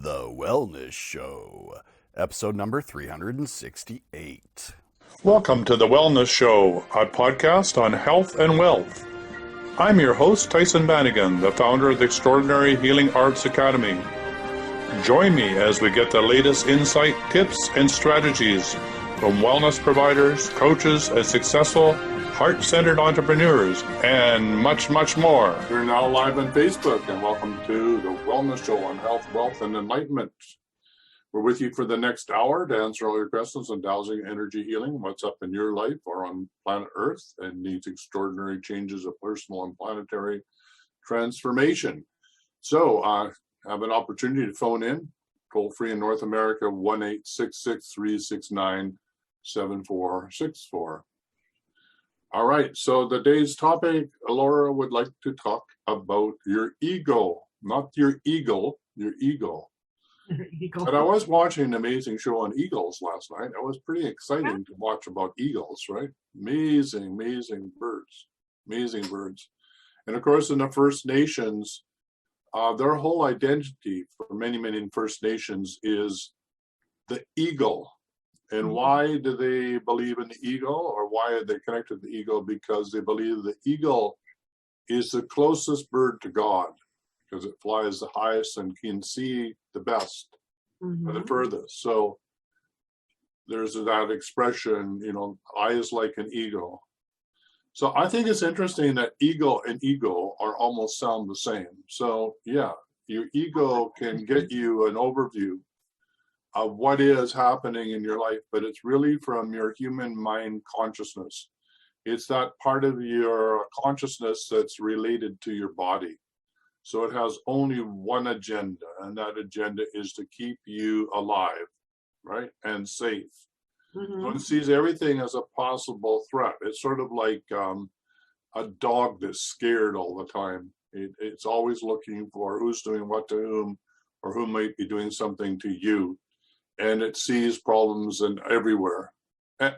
The Wellness Show, episode number 368. Welcome to The Wellness Show, a podcast on health and wealth. I'm your host, Tyhson, the founder of the Extraordinary Healing Arts Academy. Join me as we get the latest insight, tips, and strategies from wellness providers, coaches, and successful heart-centered entrepreneurs, and much, much more. We're now live on Facebook, and welcome to The Wellness Show on health, wealth, and enlightenment. We're with you for the next hour to answer all your questions on dowsing, energy healing, what's up in your life or on planet Earth, and needs extraordinary changes of personal and planetary transformation. So I have an opportunity to phone in, toll free in North America, 1-866-369-7464. All right, so the day's topic, Laura would like to talk about your ego, not your eagle, your ego. But I was watching an amazing show on eagles last night. It was pretty exciting to watch about eagles, right? Amazing, amazing birds, amazing birds. And of course, in the First Nations, their whole identity for many, many First Nations is the eagle. And why do they believe in the eagle, or why are they connected to the eagle? Because they believe the eagle is the closest bird to God, because it flies the highest and can see the best or the furthest. So there's that expression, you know, eyes like an eagle. So I think it's interesting that ego and ego are almost sound the same. So yeah, your ego can get you an overview of what is happening in your life, but it's really from your human mind consciousness. It's that part of your consciousness that's related to your body. So it has only one agenda, and that agenda is to keep you alive, right, and safe. So it sees everything as a possible threat. It's sort of like a dog that's scared all the time. It's always looking for who's doing what to whom, or who might be doing something to you. And it sees problems in everywhere.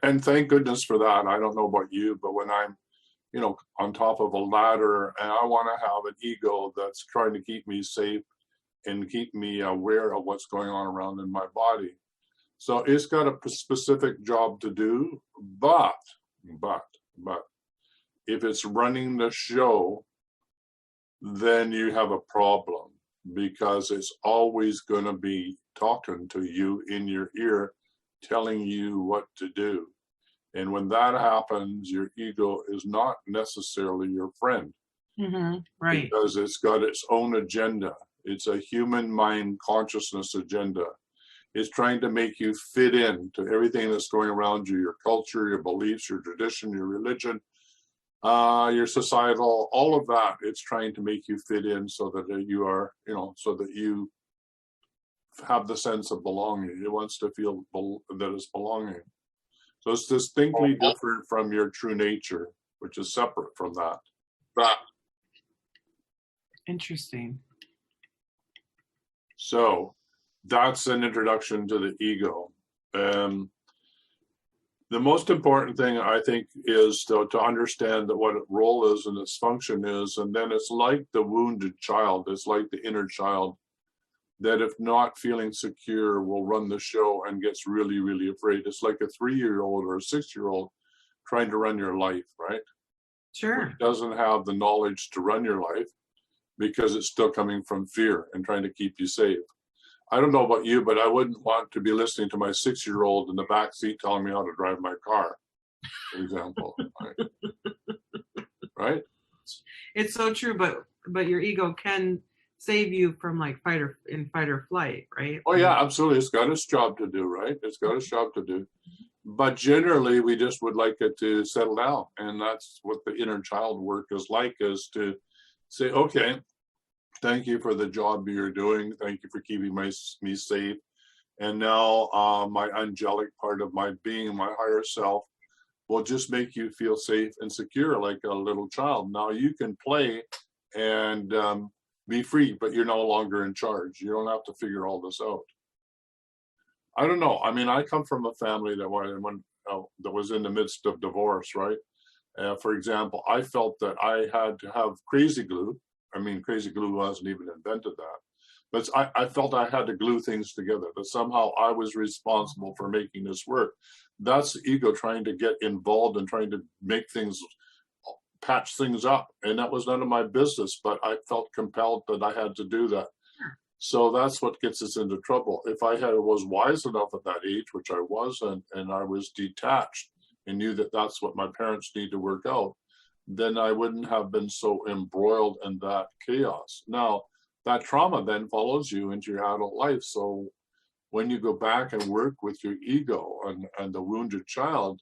And thank goodness for that. I don't know about you, but when I'm, you know, on top of a ladder and I want to have an ego that's trying to keep me safe and keep me aware of what's going on around in my body. So it's got a specific job to do, but if it's running the show, then you have a problem, because it's always going to be talking to you in your ear, telling you what to do. And when that happens, your ego is not necessarily your friend. Right. Because it's got its own agenda. It's a human mind consciousness agenda. It's trying to make you fit in to everything that's going around you, your culture, your beliefs, your tradition, your religion, your societal, all of that. It's trying to make you fit in so that you are, you know, so that you have the sense of belonging. It wants to feel that it's belonging. So it's distinctly different from your true nature, which is separate from that. Interesting. So that's an introduction to the ego. The most important thing, I think, is to understand that what its role is and its function is. And then it's like the wounded child. It's like the inner child that, if not feeling secure, will run the show and gets really, really afraid. It's like a 3-year-old or a 6-year-old trying to run your life, right? Sure. It doesn't have the knowledge to run your life because it's still coming from fear and trying to keep you safe. I don't know about you, but I wouldn't want to be listening to my 6-year-old in the back seat telling me how to drive my car, for example. Right? It's so true, but your ego can save you from like fight or flight, right? Oh yeah, absolutely. It's got its job to do, right? It's got its job to do. But generally, we just would like it to settle down. And that's what the inner child work is like, is to say, okay, thank you for the job you're doing. Thank you for keeping me safe. And now my angelic part of my being, my higher self, will just make you feel safe and secure like a little child. Now you can play and be free, but you're no longer in charge. You don't have to figure all this out. I don't know. I mean, I come from a family that was in the midst of divorce, right? For example, I felt that I had to have crazy glue. I mean, crazy glue wasn't even invented that. But I felt I had to glue things together, that somehow I was responsible for making this work. That's the ego trying to get involved and trying to make things, patch things up. And that was none of my business, but I felt compelled that I had to do that. So that's what gets us into trouble. If I was wise enough at that age, which I wasn't, and I was detached and knew that that's what my parents need to work out, then I wouldn't have been so embroiled in that chaos. Now, that trauma then follows you into your adult life. So when you go back and work with your ego and the wounded child,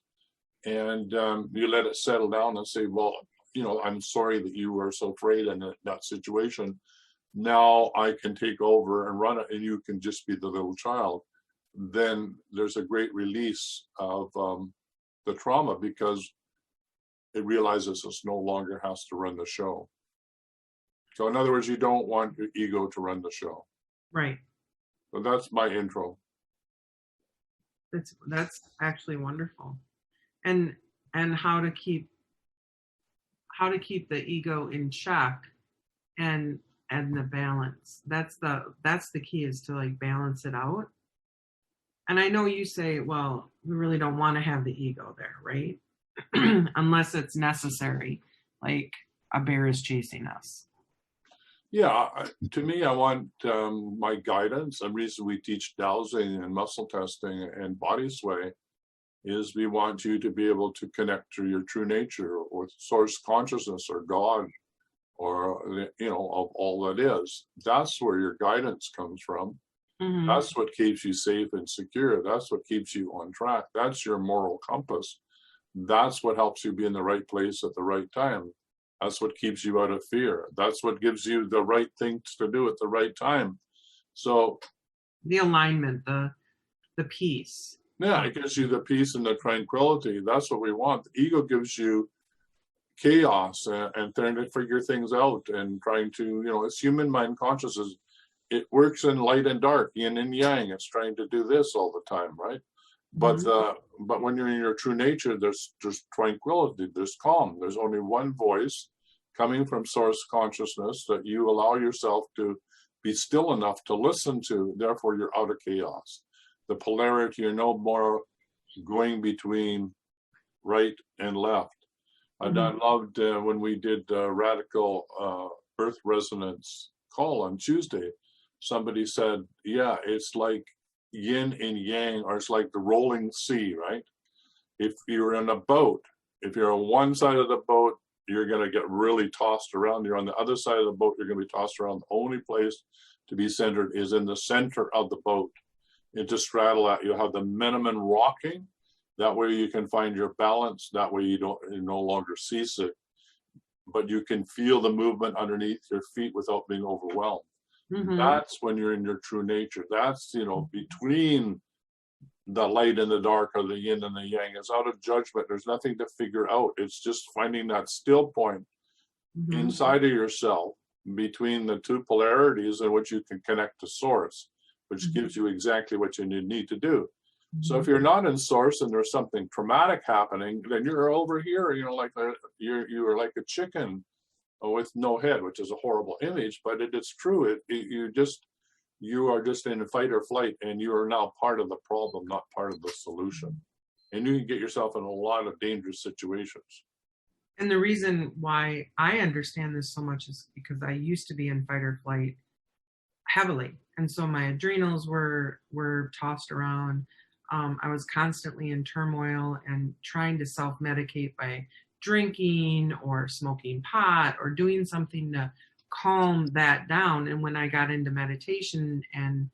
and you let it settle down and say, well, I'm sorry that you were so afraid in that situation. Now I can take over and run it, and you can just be the little child. Then there's a great release of the trauma, because it realizes it no longer has to run the show. So in other words, you don't want your ego to run the show. Right. So that's my intro. That's actually wonderful. And how to keep the ego in check and the balance. That's the key, is to like balance it out. And I know you say, well, we really don't want to have the ego there, right? Unless it's necessary, like a bear is chasing us. Yeah, to me, I want my guidance. The reason we teach dowsing and muscle testing and body sway is we want you to be able to connect to your true nature, or source consciousness, or God, or of all that is. That's where your guidance comes from. Mm-hmm. That's what keeps you safe and secure. That's what keeps you on track. That's your moral compass. That's what helps you be in the right place at the right time. That's what keeps you out of fear. That's what gives you the right things to do at the right time. So the alignment, the peace. Yeah, it gives you the peace and the tranquility. That's what we want. The ego gives you chaos and trying to figure things out and trying to, it's human mind consciousness. It works in light and dark, yin and yang. It's trying to do this all the time, right? But but when you're in your true nature, there's tranquility, there's calm. There's only one voice coming from source consciousness that you allow yourself to be still enough to listen to. Therefore, you're out of chaos. The polarity, you're no more going between right and left. And I loved when we did radical earth resonance call on Tuesday. Somebody said, yeah, it's like yin and yang, or it's like the rolling sea, right? If you're in a boat, if you're on one side of the boat, you're going to get really tossed around. You're on the other side of the boat, you're going to be tossed around. The only place to be centered is in the center of the boat. And to straddle that, you have the minimum rocking. That way you can find your balance. That way you no longer seasick, but you can feel the movement underneath your feet without being overwhelmed. Mm-hmm. That's when you're in your true nature. That's, between the light and the dark, or the yin and the yang. It's out of judgment. There's nothing to figure out. It's just finding that still point inside of yourself between the two polarities in which you can connect to source, which gives you exactly what you need to do. So if you're not in source and there's something traumatic happening, then you're over here, you are like a chicken with no head, which is a horrible image, but it's true. You are just in fight or flight, and you are now part of the problem, not part of the solution. And you can get yourself in a lot of dangerous situations. And the reason why I understand this so much is because I used to be in fight or flight heavily. And so my adrenals were tossed around. I was constantly in turmoil and trying to self-medicate by drinking or smoking pot or doing something to calm that down. And when I got into meditation and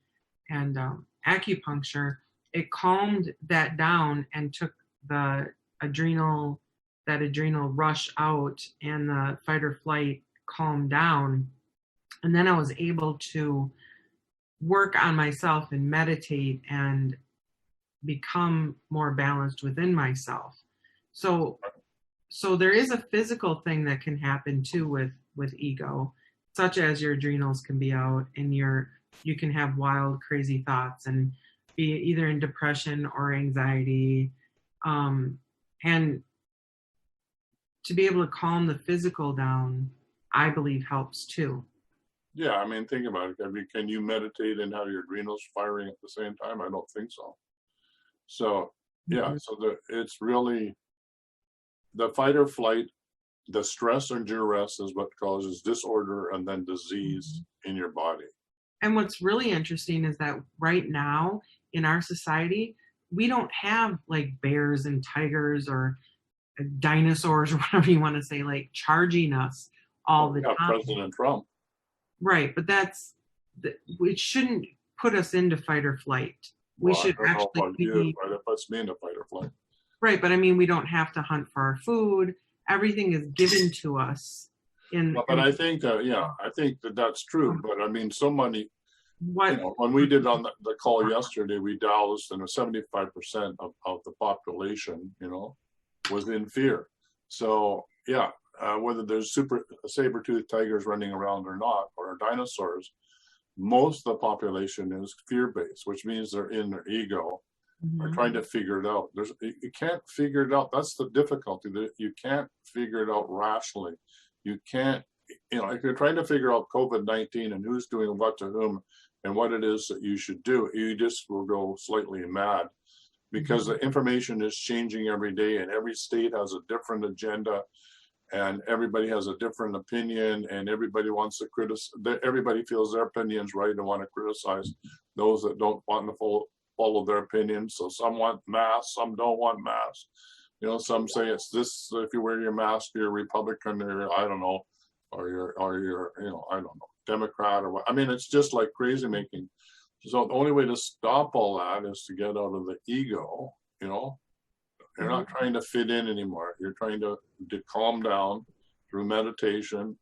acupuncture, it calmed that down and took the adrenal rush out, and the fight or flight calmed down. And then I was able to work on myself and meditate and become more balanced within myself. So there is a physical thing that can happen too with ego, such as your adrenals can be out and you can have wild, crazy thoughts and be either in depression or anxiety. And to be able to calm the physical down, I believe helps too. Yeah, I mean, think about it. I mean, can you meditate and have your adrenals firing at the same time? I don't think so. So, yeah, so it's really the fight or flight, the stress or duress is what causes disorder and then disease in your body. And what's really interesting is that right now in our society, we don't have like bears and tigers or dinosaurs or whatever you want to say, like charging us all the time. President Trump. Right, but it shouldn't put us into fight or flight. We should actually it puts me into fight or flight. Right, but I mean, we don't have to hunt for our food. Everything is given to us. But I think, I think that's true. But I mean, so many. When we did on the call yesterday, we doused, and 75% of the population, was in fear. So yeah, whether there's saber-toothed tigers running around or not, or dinosaurs, most of the population is fear-based, which means they're in their ego, are trying to figure it out. You can't figure it out. That's the difficulty. That you can't figure it out rationally. You can't, if you're trying to figure out COVID-19 and who's doing what to whom and what it is that you should do, you just will go slightly mad, because the information is changing every day, and every state has a different agenda, and everybody has a different opinion, and everybody wants to everybody feels their opinion's right and want to criticize those that don't want to follow their opinion. So some want masks, some don't want masks. Some say it's this, if you wear your mask, you're a Republican, or I don't know, or you're I don't know, Democrat or what. I mean, it's just like crazy making. So the only way to stop all that is to get out of the ego. You're not trying to fit in anymore. You're trying to calm down through meditation,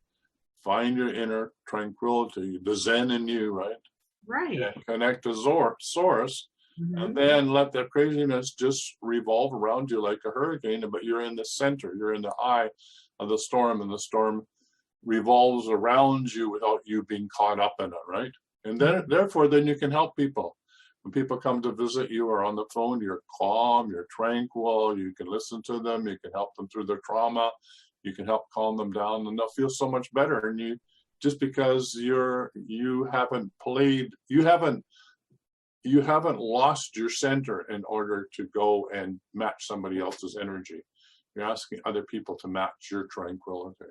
find your inner tranquility, the Zen in you, right? Right. And connect to source, and then let the craziness just revolve around you like a hurricane, but you're in the center, you're in the eye of the storm, and the storm revolves around you without you being caught up in it, right? And then, therefore, then you can help people. When people come to visit you or on the phone, you're calm, you're tranquil, you can listen to them, you can help them through their trauma, you can help calm them down, and they'll feel so much better. And just because you haven't lost your center in order to go and match somebody else's energy. You're asking other people to match your tranquility.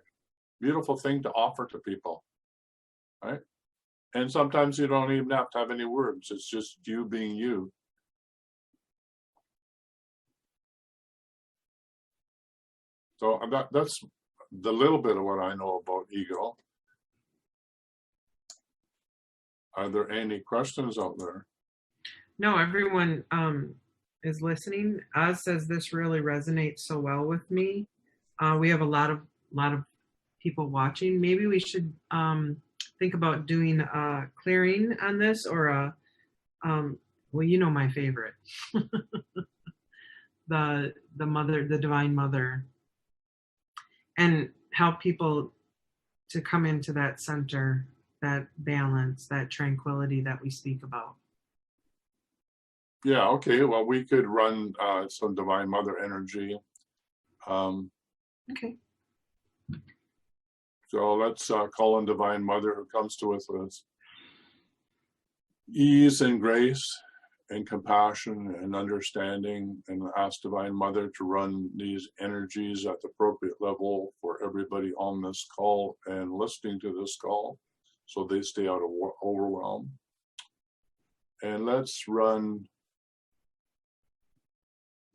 Beautiful thing to offer to people, right? And sometimes you don't even have to have any words. It's just you being you. So that's the little bit of what I know about ego. Are there any questions out there? No, everyone is listening. Oz says this really resonates so well with me. We have a lot of people watching. Maybe we should think about doing a clearing on this, or my favorite, the mother, the divine mother, and help people to come into that center, that balance, that tranquility that we speak about. Yeah, okay. Well, we could run some divine mother energy. Okay. So let's call on Divine Mother, who comes to us with ease and grace and compassion and understanding, and ask Divine Mother to run these energies at the appropriate level for everybody on this call and listening to this call, so they stay out of overwhelm. And let's run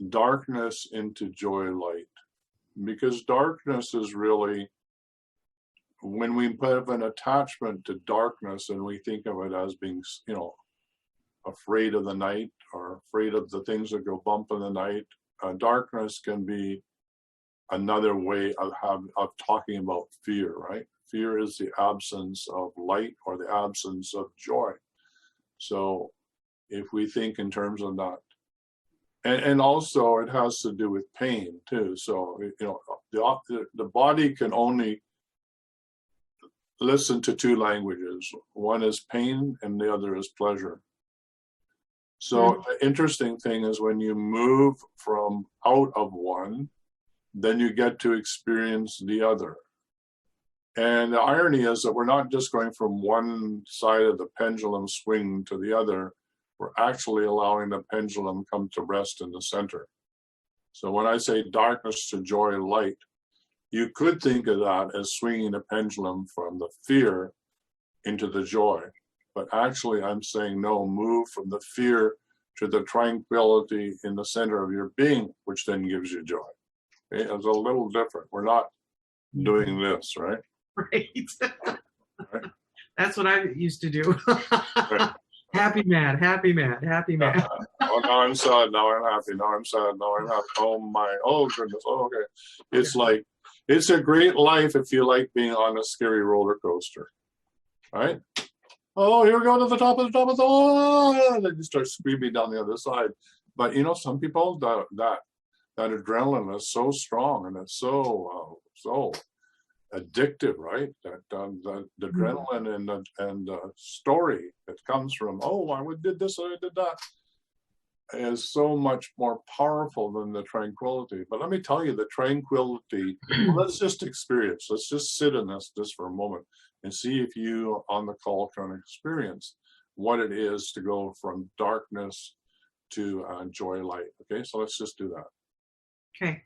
darkness into joy light, because darkness is really, when we have an attachment to darkness and we think of it as being, afraid of the night or afraid of the things that go bump in the night, darkness can be another way of talking about fear, right? Fear is the absence of light or the absence of joy. So if we think in terms of that, and also it has to do with pain too. So, the body can only listen to two languages. One is pain and the other is pleasure. So the interesting thing is, when you move from out of one, then you get to experience the other. And the irony is that we're not just going from one side of the pendulum swing to the other, we're actually allowing the pendulum come to rest in the center. So when I say darkness to joy, light, you could think of that as swinging a pendulum from the fear into the joy. But actually I'm saying, no, move from the fear to the tranquility in the center of your being, which then gives you joy. Okay? It's a little different. We're not doing this, right? Right. Right. That's what I used to do. Right. Happy mad, happy mad, happy mad. Oh, now I'm sad, now I'm happy, now I'm sad, now I'm happy. Oh my, oh goodness, oh, okay. It's like, it's a great life if you like being on a scary roller coaster, right? Oh, here we go to the top of the top of the, oh, then you start screaming down the other side. But you know, some people, that adrenaline is so strong and it's so addictive, right? That the adrenaline and the story that comes from, oh, I did this, I did that, is so much more powerful than the tranquility. But let me tell you, the tranquility, let's just experience, let's just sit in this just for a moment and see if you on the call can experience what it is to go from darkness to joy, light. Okay, so let's just do that. Okay.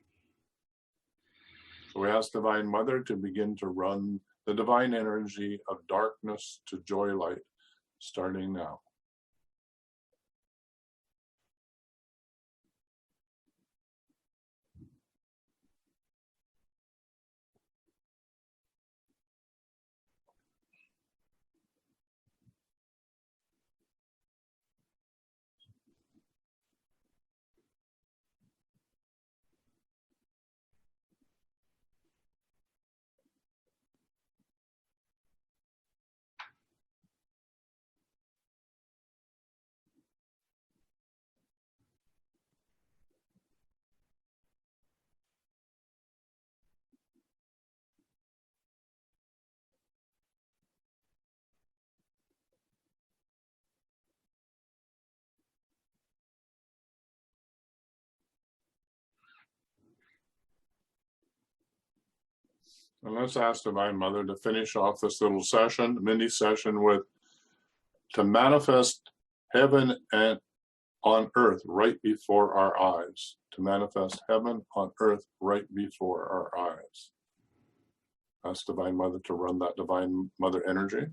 So we ask Divine Mother to begin to run the divine energy of darkness to joy, light, starting now. And let's ask Divine Mother to finish off this little session, mini session, with to manifest heaven and on earth right before our eyes. To manifest heaven on earth right before our eyes. Ask Divine Mother to run that Divine Mother energy.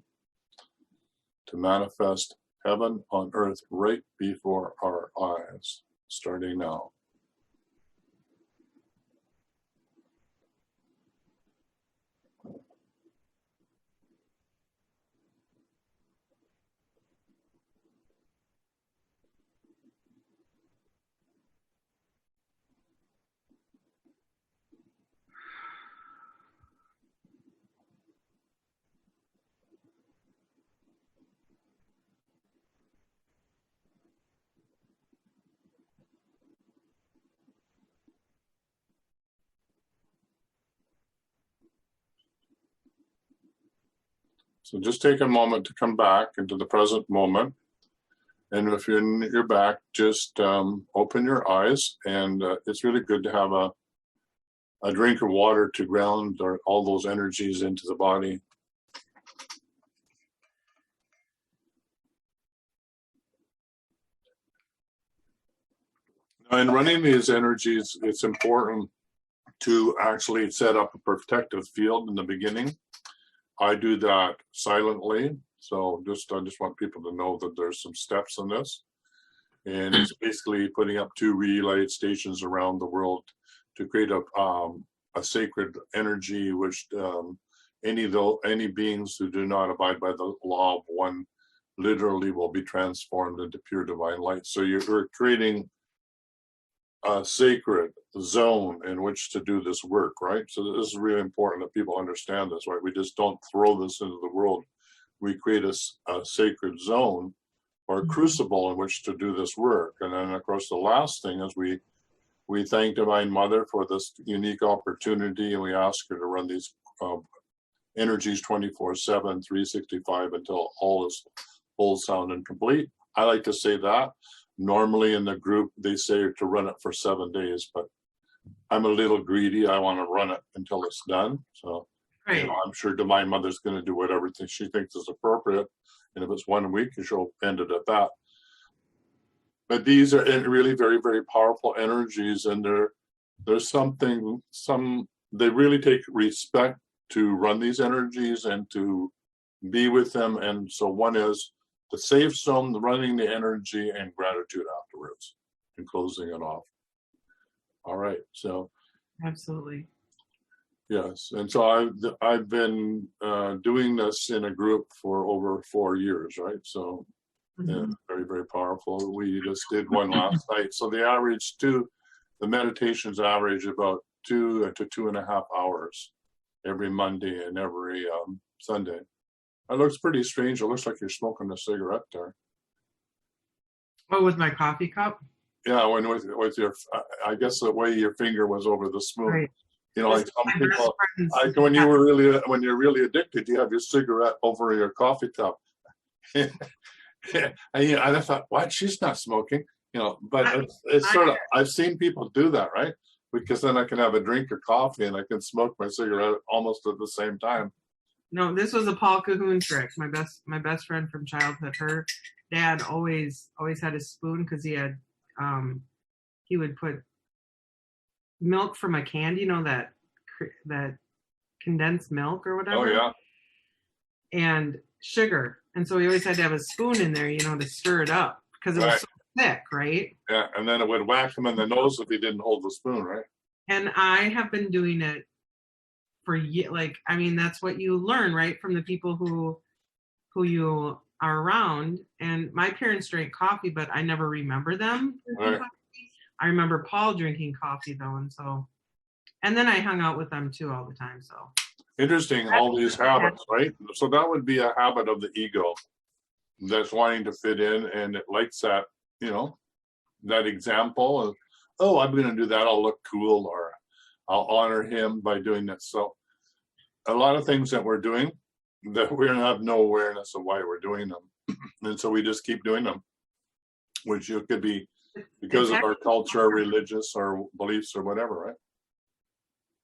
To manifest heaven on earth right before our eyes, starting now. So just take a moment to come back into the present moment. And if you're back, just open your eyes. And it's really good to have a drink of water to ground all those energies into the body. Now, in running these energies, it's important to actually set up a protective field in the beginning. I do that silently, so I just want people to know that there's some steps in this, and it's basically putting up 2 relay stations around the world to create a sacred energy, which any beings who do not abide by the law of one literally will be transformed into pure divine light. So you're creating a sacred zone in which to do this work, right? So this is really important that people understand this, right? We just don't throw this into the world. We create a sacred zone or a crucible in which to do this work. And then, of course, the last thing is we thank Divine Mother for this unique opportunity, and we ask her to run these energies 24/7, 365 until all is whole, sound, and complete. I like to say that. Normally in the group, they say to run it for 7 days, but I'm a little greedy. I want to run it until it's done. So Right. You know, I'm sure Divine Mother's going to do whatever she thinks is appropriate. And if it's 1 week, she'll end it at that. But these are really very, very powerful energies, and there's they really take respect to run these energies and to be with them. And so one is the safe zone, running the energy, and gratitude afterwards, and closing it off. All right, so. Absolutely. Yes, and so I've been doing this in a group for over 4 years, right? So yeah, very, very powerful. We just did one last night. So the meditations average about 2 to 2.5 hours every Monday and every Sunday. It looks pretty strange. It looks like you're smoking a cigarette there. Oh, with my coffee cup? Yeah, with your, I guess the way your finger was over the spoon. Right. You know, like some people, like when you're really addicted, you have your cigarette over your coffee cup. And I thought, what? She's not smoking, you know. But it's sort of, I've seen people do that, right? Because then I can have a drink of coffee and I can smoke my cigarette almost at the same time. No, this was a Paul Cahoon trick. My best friend from childhood. Her dad always had a spoon because he had he would put milk from a candy, you know, that condensed milk or whatever. Oh yeah. And sugar, and so he always had to have a spoon in there, you know, to stir it up because it was so thick, right? Yeah, and then it would whack him in the nose if he didn't hold the spoon, right? And I have been doing it for years. Like, I mean, that's what you learn, right, from the people who you are around. And my parents drank coffee, but I never remember them drinking coffee. I remember Paul drinking coffee though, and then I hung out with them too all the time. So interesting, all these habits, right? So that would be a habit of the ego that's wanting to fit in, and it likes that, you know, that example of, oh, I'm going to do that, I'll look cool, or I'll honor him by doing this. So a lot of things that we're doing that we have no awareness of why we're doing them. And so we just keep doing them, which it could be because of our culture, religious, or beliefs, or whatever, right?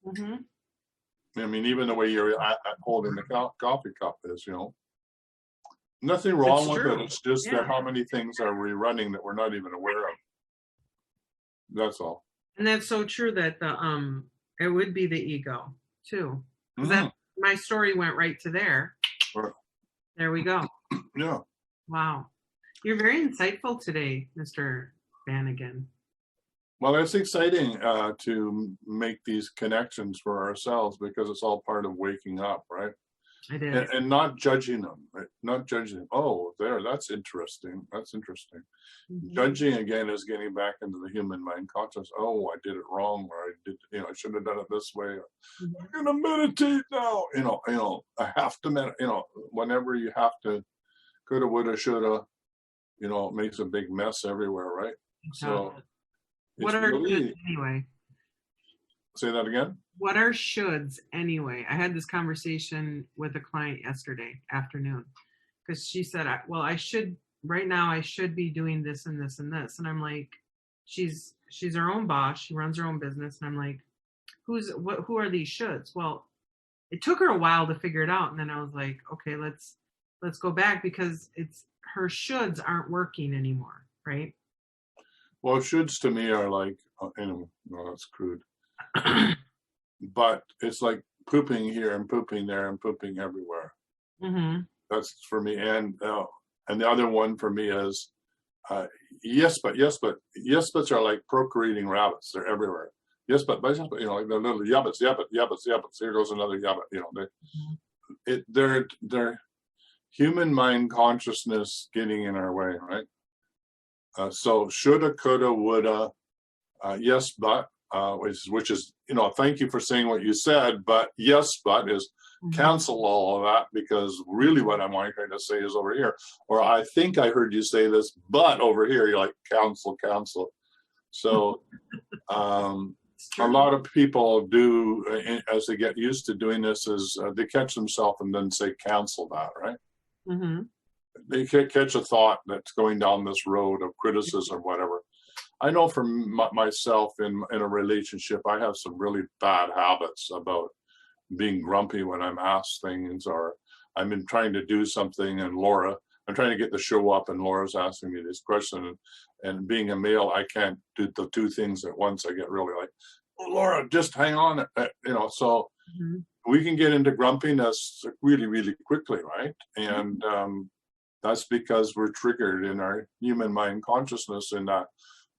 Mm-hmm. I mean, even the way you're holding the coffee cup is, you know, nothing wrong with it. It's just that how many things are we running that we're not even aware of. That's all. And that's so true that it would be the ego too. That my story went right to there. Sure. There we go. Yeah. Wow. You're very insightful today, Mr. Bannigan. Well, it's exciting to make these connections for ourselves, because it's all part of waking up, right? It is. And not judging them, right? Not judging them. Oh, that's interesting. That's interesting. Mm-hmm. Judging, again, is getting back into the human mind conscious. Oh, I did it wrong, or I did, you know, I should have done it this way. I'm gonna meditate now. You know, I have to meditate. You know, whenever you have to, coulda, woulda, shoulda, you know, it makes a big mess everywhere, right? So. What are shoulds anyway? Say that again? What are shoulds anyway? I had this conversation with a client yesterday afternoon, because she said, well, I should be doing this and this and this. And I'm like, she's her own boss. She runs her own business. And I'm like, who are these shoulds? Well, it took her a while to figure it out. And then I was like, okay, let's go back, because it's her shoulds aren't working anymore, right? Well, shoulds to me are like, anyway, no, that's crude. But it's like pooping here and pooping there and pooping everywhere. Mm-hmm. That's for me. And the other one for me is, yes, but are like procreating rabbits. They're everywhere. Yes, but you know, like the little yabbits. Here goes another yabbit. You know, they're human mind consciousness getting in our way, right? So shoulda, coulda, woulda, yes, but, which is, you know, thank you for saying what you said, but yes, but is cancel all of that, because really what I'm trying to say is over here. Or I think I heard you say this, but over here, you're like, cancel. So a lot of people do, as they get used to doing this, is they catch themselves and then say, cancel that, right? Mm-hmm. They catch a thought that's going down this road of criticism, whatever. I know for myself in a relationship, I have some really bad habits about being grumpy when I'm asked things, or I'm in trying to do something and I'm trying to get the show up and Laura's asking me this question, and being a male, I can't do the two things at once. I get really like, oh, Laura, just hang on, so we can get into grumpiness really, really quickly, right? And that's because we're triggered in our human mind consciousness in that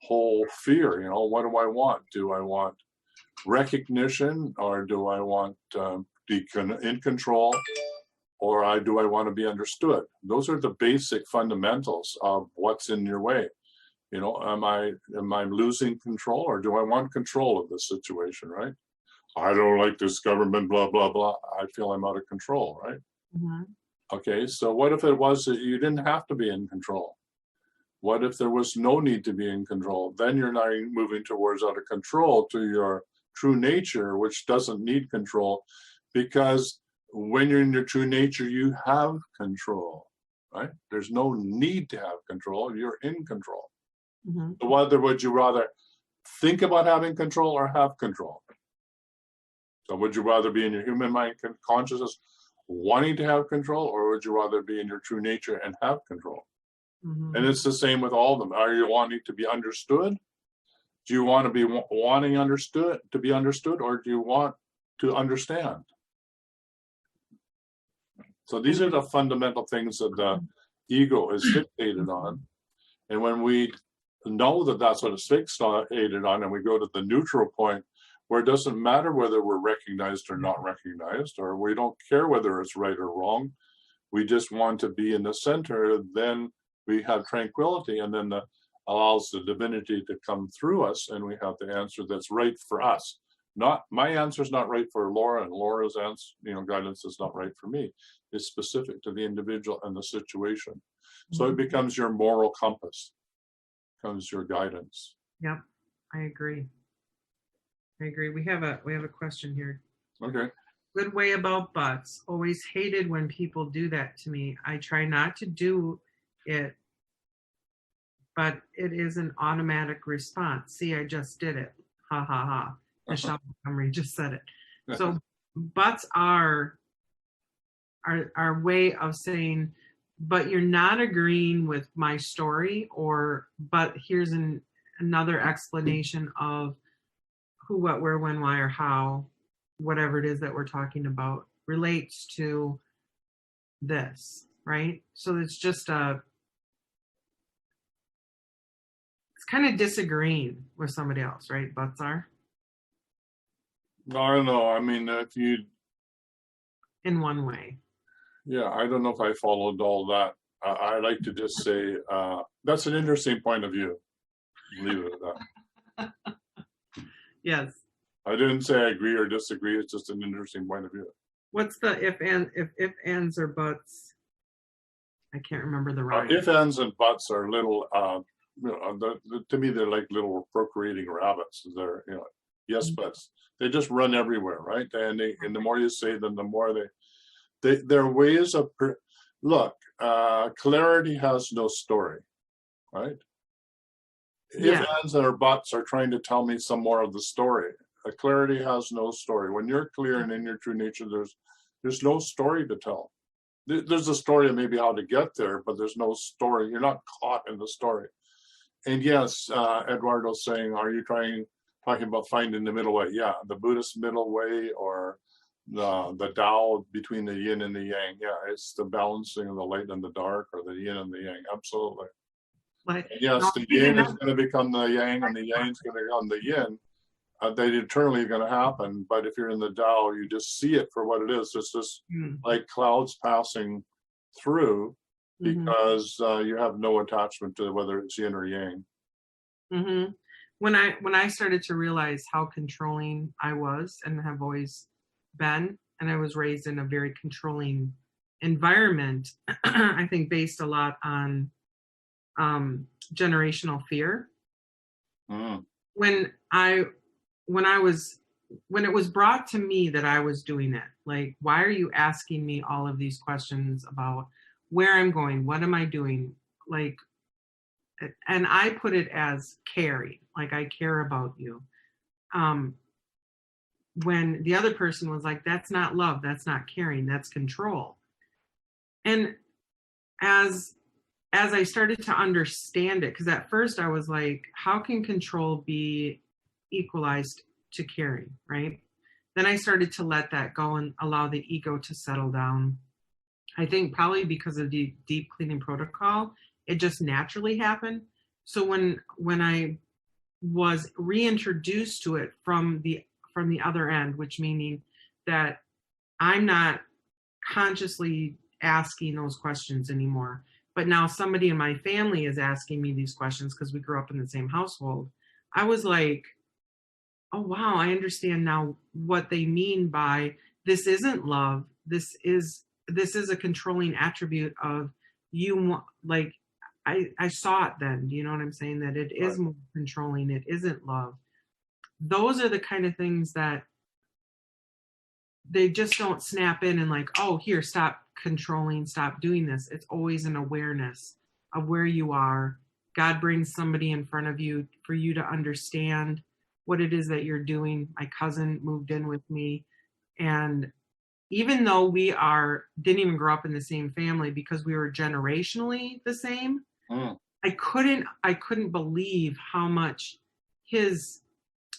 whole fear. What do I want? Do I want recognition, or do I want in control, or do I want to be understood? Those are the basic fundamentals of what's in your way. Am I losing control, or do I want control of this situation, right? I don't like this government, blah, blah, blah. I feel I'm out of control, right? Okay, so what if it was that you didn't have to be in control? What if there was no need to be in control? Then you're now moving towards out of control to your true nature, which doesn't need control, because when you're in your true nature, you have control, right? There's no need to have control. You're in control. So whether would you rather think about having control or have control? So would you rather be in your human mind consciousness wanting to have control, or would you rather be in your true nature and have control? And it's the same with all of them. Are you wanting to be understood? Do you want to be wanting to be understood, or do you want to understand? So these are the fundamental things that the ego is fixated on. And when we know that that's what it's fixated on, and we go to the neutral point where it doesn't matter whether we're recognized or not recognized, or we don't care whether it's right or wrong, we just want to be in the center, then we have tranquility, and then that allows the divinity to come through us, and we have the answer that's right for us. Not my answer is not right for Laura, and Laura's answer, guidance is not right for me. It's specific to the individual and the situation. So it becomes your moral compass, becomes your guidance. Yep, I agree. We have a question here. Okay. Good way about butts. Always hated when people do that to me. I try not to do it, but it is an automatic response. See, I just did it. Ha ha ha. Michele Montgomery just said it. So butts are our way of saying, but you're not agreeing with my story, but here's another explanation of who, what, where, when, why, or how, whatever it is that we're talking about relates to this, right? So it's just it's kind of disagreeing with somebody else, right? Butts are. I don't know. I mean, if you. In one way. Yeah, I don't know if I followed all that. I like to just say, that's an interesting point of view. Leave it at that. Yes. I didn't say I agree or disagree. It's just an interesting point of view. What's the if ands or buts? I can't remember the right. If ands and buts are little. To me, they're like little procreating rabbits. They're yes buts. They just run everywhere, right? And the more you say them, the more their ways of look. Clarity has no story, right? If ands or buts are trying to tell me some more of the story. Clarity has no story. When you're clear and in your true nature, there's no story to tell. There's a story of maybe how to get there, but there's no story. You're not caught in the story. And yes, Eduardo's saying, are you talking about finding the middle way? Yeah, the Buddhist middle way, or the Tao between the yin and the yang. Yeah, it's the balancing of the light and the dark, or the yin and the yang. Absolutely. Yes, the yin is going to become the yang, and the yang is going to become the yin. They eternally going to happen. But if you're in the Tao, you just see it for what it is. It's just like clouds passing through, because you have no attachment to whether it's yin or yang. When I started to realize how controlling I was and have always been, and I was raised in a very controlling environment, I think based a lot on generational fear. When it was brought to me that I was doing it, like, why are you asking me all of these questions about where I'm going, what am I doing, like, and I put it as caring, like I care about you. when the other person was like, that's not love, that's not caring, that's control. And as I started to understand it, because at first I was like, how can control be equalized to caring, right? Then I started to let that go and allow the ego to settle down. I think probably because of the deep cleaning protocol, it just naturally happened. So when I was reintroduced to it from the other end, which meaning that I'm not consciously asking those questions anymore, but now somebody in my family is asking me these questions because we grew up in the same household. I was like, oh wow, I understand now what they mean by this isn't love. This is a controlling attribute of you. Like I saw it then. Do you know what I'm saying? That it is more controlling. It isn't love. Those are the kind of things that they just don't snap in and like, oh, here, stop controlling, stop doing this. It's always an awareness of where you are. God brings somebody in front of you for you to understand what it is that you're doing. My cousin moved in with me, and even though we didn't even grow up in the same family because we were generationally the same, I couldn't believe how much his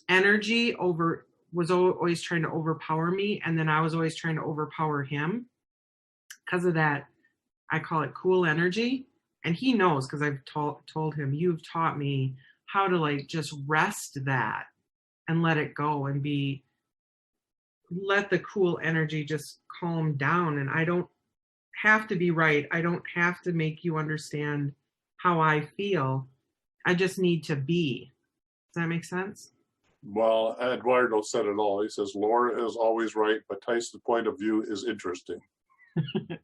energy was always trying to overpower me, and then I was always trying to overpower him because of that. I call it cool energy, and he knows because I've told him, you've taught me how to like just rest that and let it go and let the cool energy just calm down. And I don't have to be right. I don't have to make you understand how I feel. I just need to be. Does that make sense? Well, Eduardo said it all. He says, Laura is always right, but Tyson's point of view is interesting.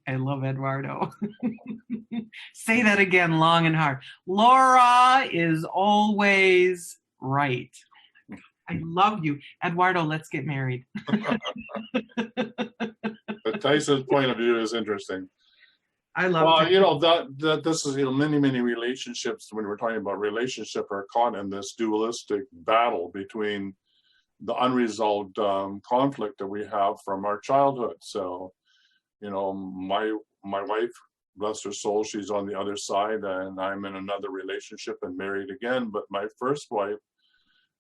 I love Eduardo. Say that again long and hard. Laura is always right. I love you. Eduardo, let's get married. But Tyson's point of view is interesting. I love that this is, many relationships, when we're talking about relationship, are caught in this dualistic battle between the unresolved conflict that we have from our childhood. So, my wife, bless her soul, she's on the other side, and I'm in another relationship and married again. But my first wife,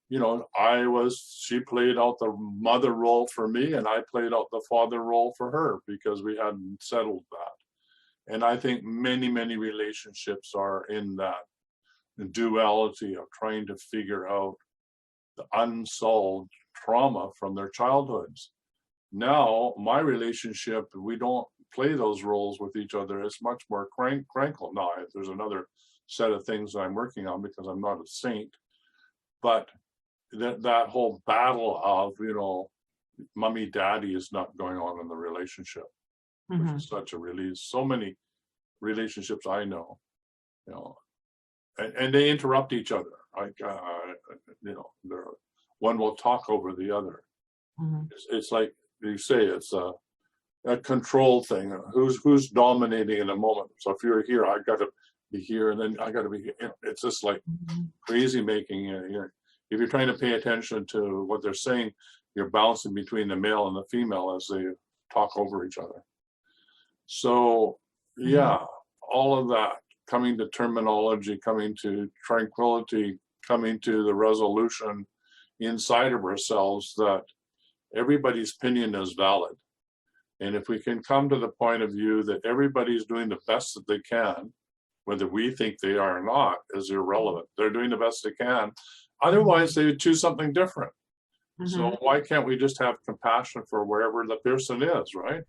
she played out the mother role for me, and I played out the father role for her because we hadn't settled that. And I think many relationships are in that duality of trying to figure out the unsolved trauma from their childhoods. Now, my relationship, we don't play those roles with each other. It's much more crankle. Now, there's another set of things that I'm working on because I'm not a saint. But that whole battle of, mommy, daddy is not going on in the relationship, which is such a release. So many relationships I know, and they interrupt each other. Like, one will talk over the other. It's like you say, it's a control thing. Who's dominating in a moment? So if you're here, I got to be here, and then I got to be here. It's just like crazy making. If you're trying to pay attention to what they're saying, you're bouncing between the male and the female as they talk over each other. So, all of that, coming to terminology, coming to tranquility, coming to the resolution inside of ourselves that everybody's opinion is valid. And if we can come to the point of view that everybody's doing the best that they can, whether we think they are or not is irrelevant. They're doing the best they can. Otherwise, they would choose something different. So why can't we just have compassion for wherever the person is, right?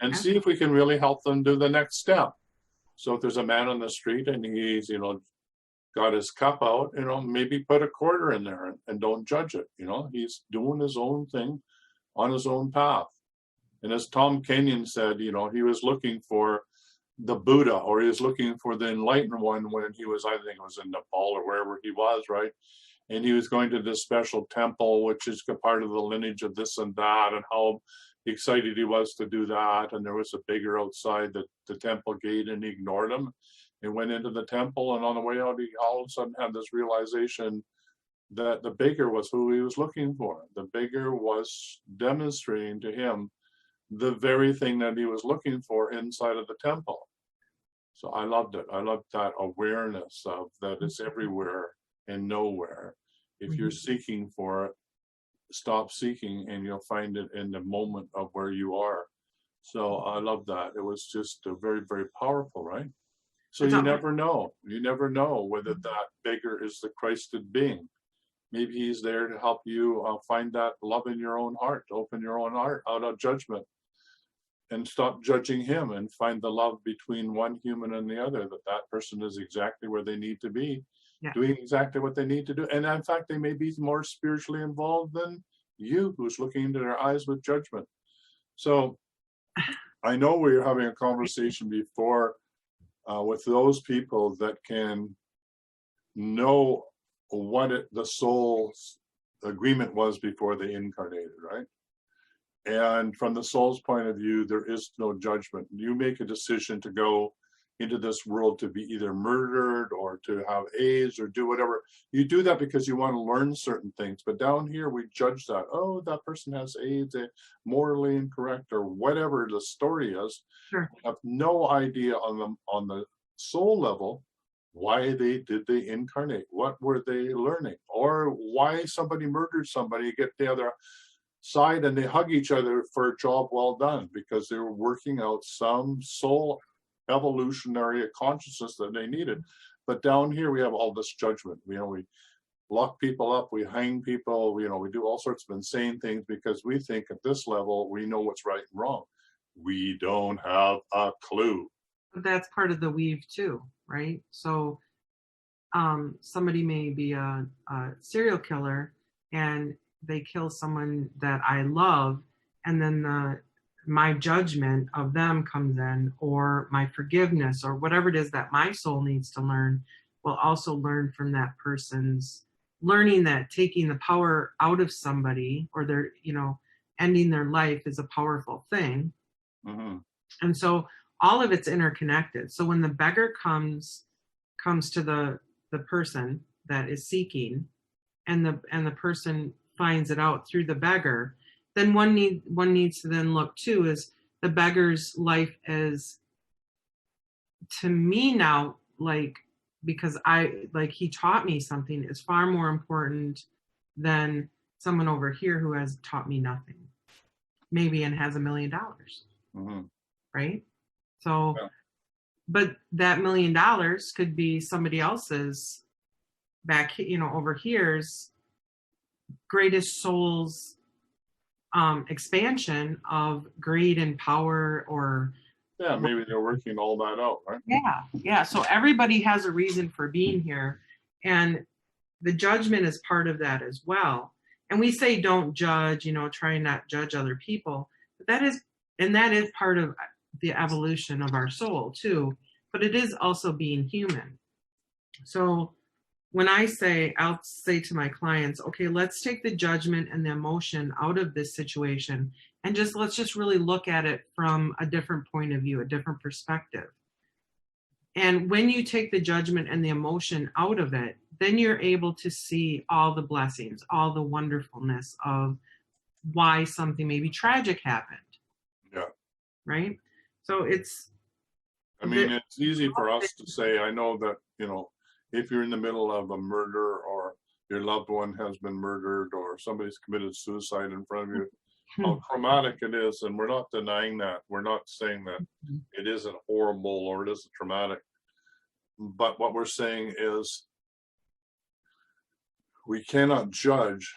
And see if we can really help them do the next step. So if there's a man on the street and he's, got his cup out, maybe put a quarter in there and don't judge it. He's doing his own thing on his own path. And as Tom Kenyon said, he was looking for the Buddha, or he was looking for the Enlightened One when he was, I think it was in Nepal or wherever he was, right? And he was going to this special temple, which is a part of the lineage of this and that, and how excited he was to do that. And there was a beggar outside the temple gate, and he ignored him and went into the temple. And on the way out, he all of a sudden had this realization, that the beggar was who he was looking for. The beggar was demonstrating to him the very thing that he was looking for inside of the temple. So I loved it. I loved that awareness of that it's everywhere and nowhere. If you're seeking for it, stop seeking and you'll find it in the moment of where you are. So I love that. It was just very, very powerful, right? So you never know. You never know whether that beggar is the Christed being. Maybe he's there to help you find that love in your own heart, open your own heart out of judgment, and stop judging him and find the love between one human and the other, that person is exactly where they need to be, doing exactly what they need to do. And in fact, they may be more spiritually involved than you, who's looking into their eyes with judgment. So I know we were having a conversation before with those people that can know what the soul's agreement was before they incarnated, right? And from the soul's point of view, there is no judgment. You make a decision to go into this world to be either murdered or to have AIDS or do whatever. You do that because you want to learn certain things. But down here, we judge that. Oh, that person has AIDS, they're morally incorrect, or whatever the story is. Sure. We have no idea on the soul level why did they incarnate? What were they learning? Or why somebody murdered somebody, get the other side and they hug each other for a job well done because they were working out some soul evolutionary consciousness that they needed. But down here we have all this judgment. We lock people up, we hang people, we do all sorts of insane things because we think at this level we know what's right and wrong. We don't have a clue. That's part of the weave too, right? So somebody may be a serial killer and they kill someone that I love, and then my judgment of them comes in, or my forgiveness, or whatever it is that my soul needs to learn, will also learn from that person's learning that taking the power out of somebody, or their, ending their life is a powerful thing. Mm-hmm. And so all of it's interconnected. So when the beggar comes to the person that is seeking, and the person finds it out through the beggar, then one needs to then look too, is the beggar's life as, to me now, because he taught me something, is far more important than someone over here who has taught me nothing, maybe, and has $1 million. Mm-hmm. Right? So, but that $1 million could be somebody else's back, over here's greatest soul's expansion of greed and power, or maybe they're working all that out, right? Yeah. So everybody has a reason for being here, and the judgment is part of that as well. And we say don't judge, try and not judge other people, but that is part of the evolution of our soul too. But it is also being human. So when I'll say to my clients, okay, let's take the judgment and the emotion out of this situation, and let's just really look at it from a different point of view, a different perspective. And when you take the judgment and the emotion out of it, then you're able to see all the blessings, all the wonderfulness of why something maybe tragic happened. Yeah. Right? So it's easy for us to say, I know that, if you're in the middle of a murder, or your loved one has been murdered, or somebody's committed suicide in front of you, how traumatic it is. And we're not denying that. We're not saying that it isn't horrible or it isn't traumatic. But what we're saying is we cannot judge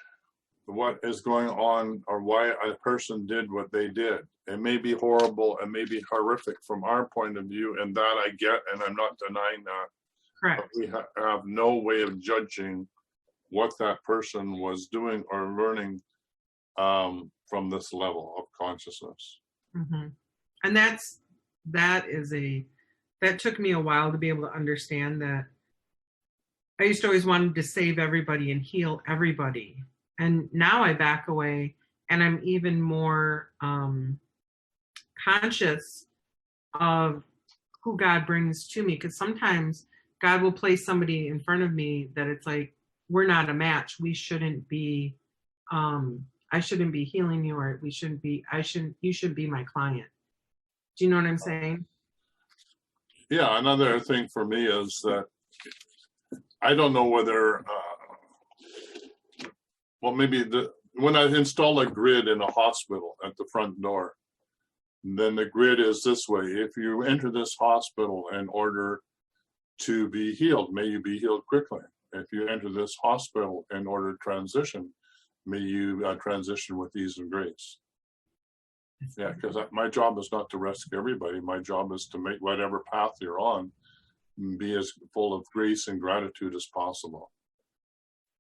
what is going on or why a person did what they did. It may be horrible, it may be horrific from our point of view, and that I get, and I'm not denying that. Correct. But we have no way of judging what that person was doing or learning from this level of consciousness. Mm-hmm. And that took me a while to be able to understand that. I used to always wanted to save everybody and heal everybody. And now I back away, and I'm even more conscious of who God brings to me. Because sometimes God will place somebody in front of me that it's like, we're not a match. We shouldn't be, I shouldn't be healing you, or you should be my client. Do you know what I'm saying? Yeah, another thing for me is that I don't know whether, well, maybe when I install a grid in a hospital at the front door, then the grid is this way. If you enter this hospital in order to be healed, may you be healed quickly. If you enter this hospital in order to transition, may you transition with ease and grace. Yeah, because my job is not to rescue everybody. My job is to make whatever path you're on be as full of grace and gratitude as possible.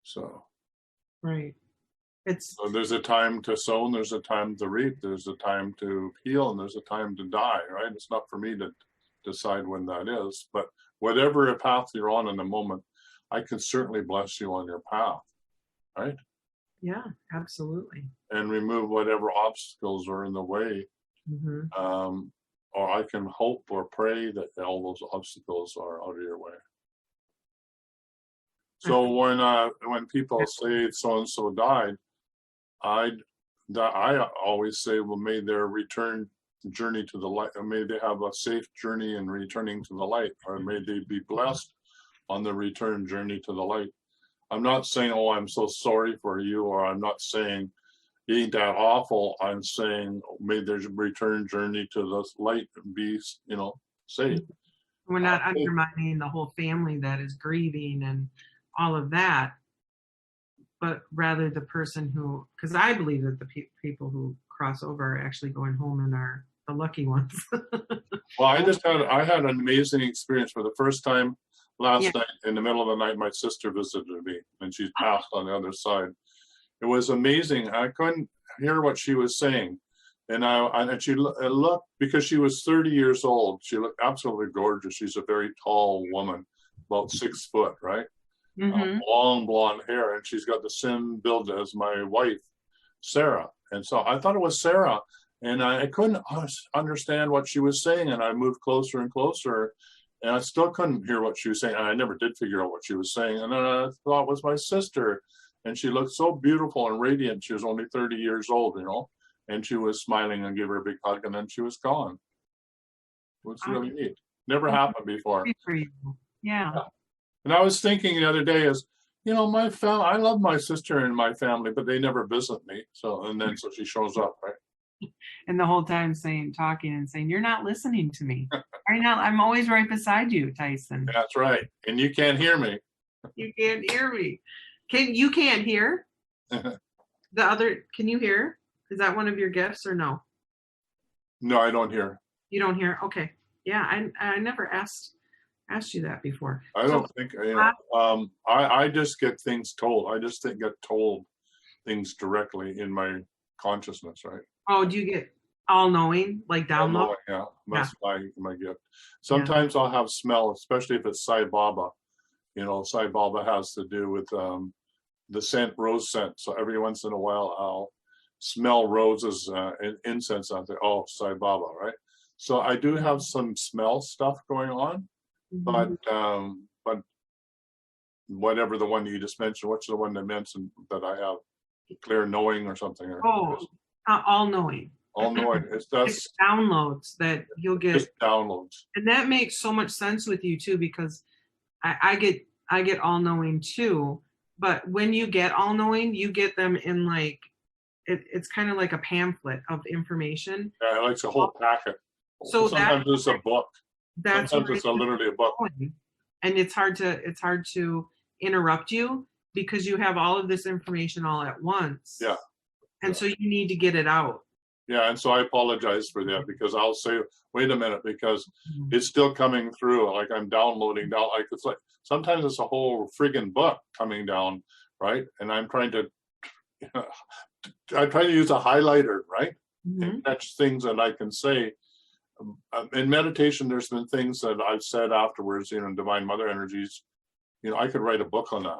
So, right. So there's a time to sow and there's a time to reap. There's a time to heal and there's a time to die, right? It's not for me to decide when that is. But whatever path you're on in the moment, I can certainly bless you on your path, right? Yeah, absolutely. And remove whatever obstacles are in the way. Mm-hmm. Or I can hope or pray that all those obstacles are out of your way. So when people say so and so died, I always say, well, may their return journey to the light, or may they have a safe journey in returning to the light, or may they be blessed on the return journey to the light. I'm not saying, oh, I'm so sorry for you, or I'm not saying, ain't that awful. I'm saying, may their return journey to the light be, safe. We're not undermining the whole family that is grieving and all of that, but rather the person who, because I believe that the people who cross over are actually going home and are the lucky ones. Well, I had an amazing experience for the first time last night. In the middle of the night, my sister visited me, and she's passed on the other side. It was amazing. I couldn't hear what she was saying, and she looked, because she was 30 years old. She looked absolutely gorgeous. She's a very tall woman, about 6 foot, right? Mm-hmm. Long blonde hair, and she's got the same build as my wife, Sarah. And so I thought it was Sarah, and I couldn't understand what she was saying. And I moved closer and closer, and I still couldn't hear what she was saying. And I never did figure out what she was saying. And then I thought it was my sister, and she looked so beautiful and radiant. She was only 30 years old, and she was smiling and gave her a big hug, and then she was gone. It was really neat. Never happened before. Yeah. And I was thinking the other day is, my family, I love my sister and my family, but they never visit me. So she shows up, right? And the whole time talking and saying, you're not listening to me. Right now, I'm always right beside you, Tyhson. That's right. And you can't hear me. You can't hear me. You can't hear? Can you hear? Is that one of your gifts or no? No, I don't hear. You don't hear? Okay. Yeah, I never asked you that before. I don't think, I just get things told. I just get told things directly in my consciousness, right? Oh, do you get all-knowing, like download? Yeah, that's my gift. Sometimes I'll have smell, especially if it's Sai Baba. Sai Baba has to do with the scent, rose scent. So every once in a while, I'll smell roses and incense. I think, oh, Sai Baba, right? So I do have some smell stuff going on. Mm-hmm. But whatever the one you just mentioned, what's the one that mentioned that I have clear knowing or something? All knowing. All knowing. It's downloads that you'll get. Just downloads. And that makes so much sense with you too, because I get all knowing too. But when you get all knowing, you get them in it's kind of like a pamphlet of information. Yeah, it's a whole packet. So sometimes it's a book. Sometimes it's literally a book. And it's hard to interrupt you because you have all of this information all at once. Yeah. And so you need to get it out. Yeah, and so I apologize for that, because I'll say, wait a minute, because it's still coming through. Like I'm downloading down. It's like sometimes it's a whole friggin' book coming down, right? And I'm trying to use a highlighter, right? Mm-hmm. And catch things that I can say. In meditation, there's been things that I've said afterwards, Divine Mother energies, I could write a book on that,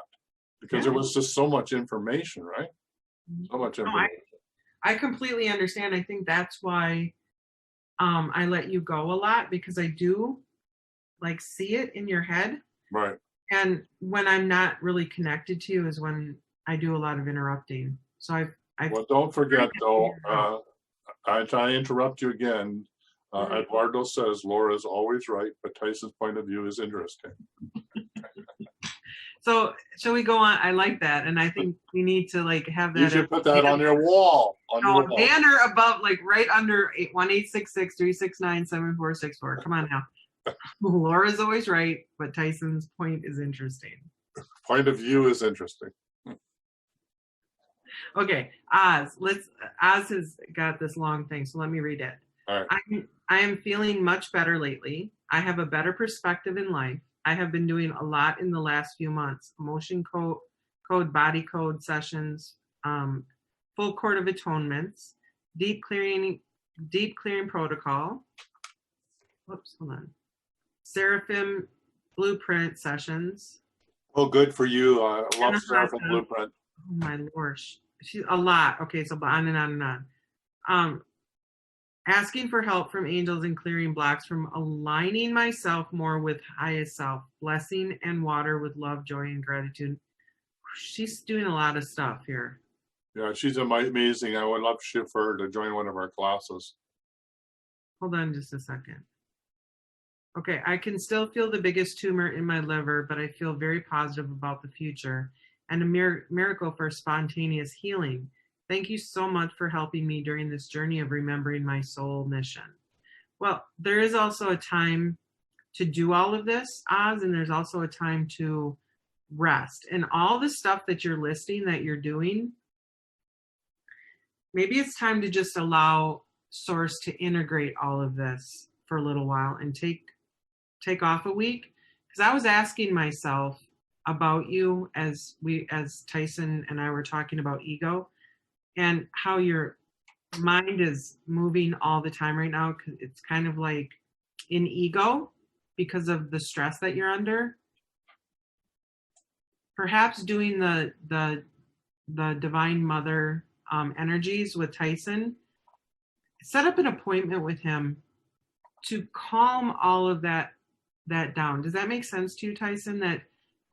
because there was just so much information, right? So much information. I completely understand. I think that's why I let you go a lot, because I do see it in your head. Right. And when I'm not really connected to you is when I do a lot of interrupting. So I've Well, don't forget though, I interrupt you again. Eduardo says Laura is always right, but Tyhson's point of view is interesting. So shall we go on? I like that, and I think we need to like have that. You should put that on your wall. On your wall. Banner above, like right under 1-866-369-7464. Come on now. Laura's always right, but Tyhson's point is interesting. Point of view is interesting. Okay, Oz. Oz has got this long thing, so let me read it. All right. I am feeling much better lately. I have a better perspective in life. I have been doing a lot in the last few months. Emotion code, body code sessions, full court of atonements, deep clearing protocol. Whoops, hold on. Seraphim blueprint sessions. Oh, good for you. I love Seraphim blueprint. Oh my lord, she's a lot. Okay, so on and on and on. Asking for help from angels and clearing blocks from aligning myself more with highest self, blessing and water with love, joy, and gratitude. She's doing a lot of stuff here. Yeah, she's amazing. I would love for her to join one of our classes. Hold on just a second. Okay, I can still feel the biggest tumor in my liver, but I feel very positive about the future and a miracle for spontaneous healing. Thank you so much for helping me during this journey of remembering my soul mission. Well, there is also a time to do all of this, Oz, and there's also a time to rest. And all the stuff that you're listing that you're doing, maybe it's time to just allow Source to integrate all of this for a little while and take off a week. Because I was asking myself about you as Tyhson and I were talking about ego, and how your mind is moving all the time right now. It's kind of like in ego because of the stress that you're under. Perhaps doing the Divine Mother energies with Tyhson. Set up an appointment with him to calm all of that down. Does that make sense to you, Tyhson? That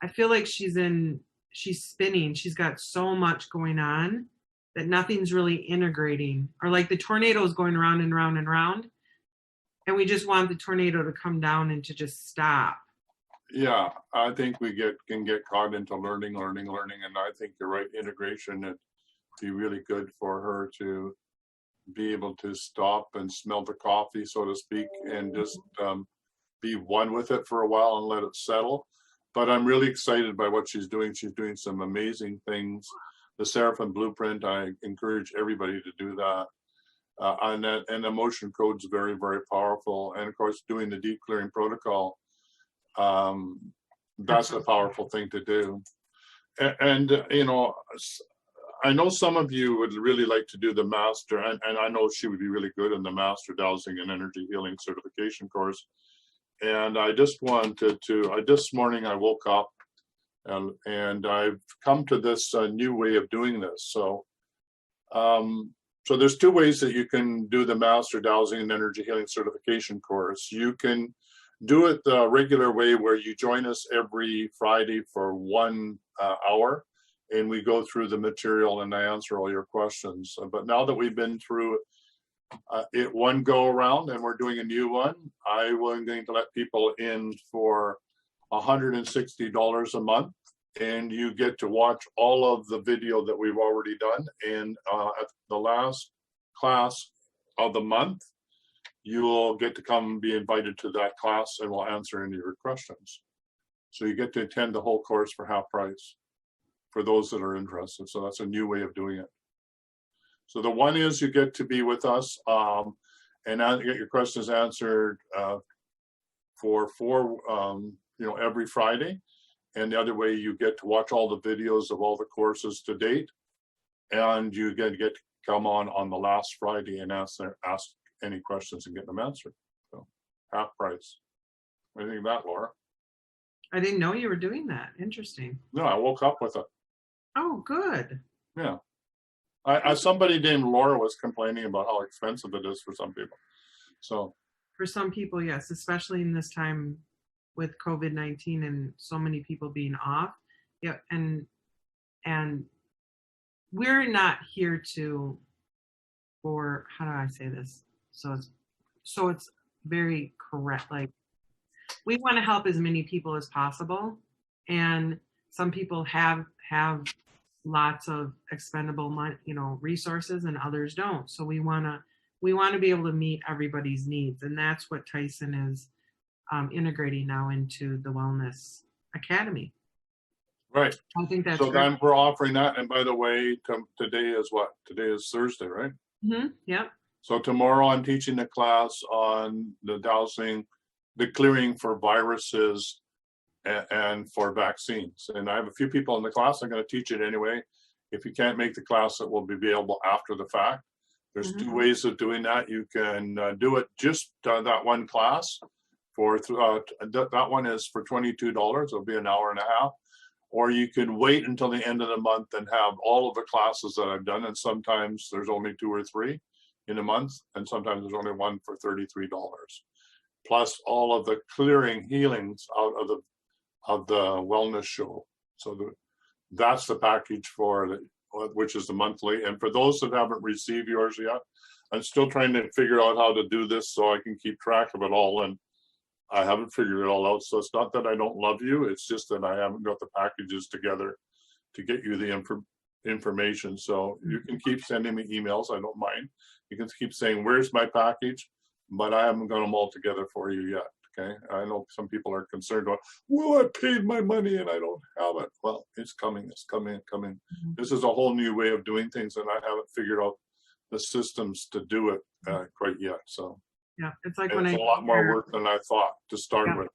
I feel like she's spinning. She's got so much going on that nothing's really integrating, or like the tornado is going round and round and round, and we just want the tornado to come down and to just stop. Yeah, I think we can get caught into learning, and I think you're right. Integration would be really good for her to be able to stop and smell the coffee, so to speak, and just be one with it for a while and let it settle. But I'm really excited by what she's doing. She's doing some amazing things. The Seraphim Blueprint, I encourage everybody to do that. And emotion code's very, very powerful. And of course, doing the deep clearing protocol, that's a powerful thing to do. And you know, I know some of you would really like to do the master, and I know she would be really good in the Master Dowsing and Energy Healing Certification course. And I just wanted to, this morning I woke up and I've come to this new way of doing this. So there's two ways that you can do the Master Dowsing and Energy Healing Certification course. You can do it the regular way where you join us every Friday for 1 hour and we go through the material and I answer all your questions. But now that we've been through it one go around and we're doing a new one, I'm going to let people in for $160 a month, and you get to watch all of the video that we've already done. And at the last class of the month, you will get to come be invited to that class and we'll answer any of your questions. So you get to attend the whole course for half price for those that are interested. So that's a new way of doing it. So the one is you get to be with us and get your questions answered for every Friday. And the other way, you get to watch all the videos of all the courses to date, and you get to come on the last Friday and ask any questions and get them answered. So half price. What do you think of that, Laura? I didn't know you were doing that. Interesting. No, I woke up with it. Oh, good. Yeah. Somebody named Laura was complaining about how expensive it is for some people. So for some people, yes, especially in this time with COVID-19 and so many people being off. Yeah, and we're not here for how do I say this? So it's very correct. Like, we want to help as many people as possible, and some people have lots of expendable money, resources, and others don't. So we want to be able to meet everybody's needs, and that's what Tyhson is integrating now into the Wellness Academy. Right. I think that's so. great. Then we're offering that, and by the way, today is what? Today is Thursday, right? Mm-hmm. Yep. So tomorrow I'm teaching a class on the dowsing, the clearing for viruses and for vaccines. And I have a few people in the class. I'm going to teach it anyway. If you can't make the class, it will be available after the fact. There's two ways of doing that. You can do it just that one class for that one is for $22. It'll be an hour and a half. Or you can wait until the end of the month and have all of the classes that I've done. And sometimes there's only 2 or 3 in a month, and sometimes there's only one for $33. Plus all of the clearing healings out of the wellness show. So that's the package for which is the monthly. And for those that haven't received yours yet, I'm still trying to figure out how to do this so I can keep track of it all. And I haven't figured it all out. So it's not that I don't love you. It's just that I haven't got the packages together to get you the information. So you can keep sending me emails. I don't mind. You can keep saying, where's my package? But I haven't got them all together for you yet. Okay. I know some people are concerned about, well, I paid my money and I don't have it. Well, it's coming. It's coming. Mm-hmm. This is a whole new way of doing things, and I haven't figured out the systems to do it quite yet. So yeah, it's like it's a lot more work than I thought to start with.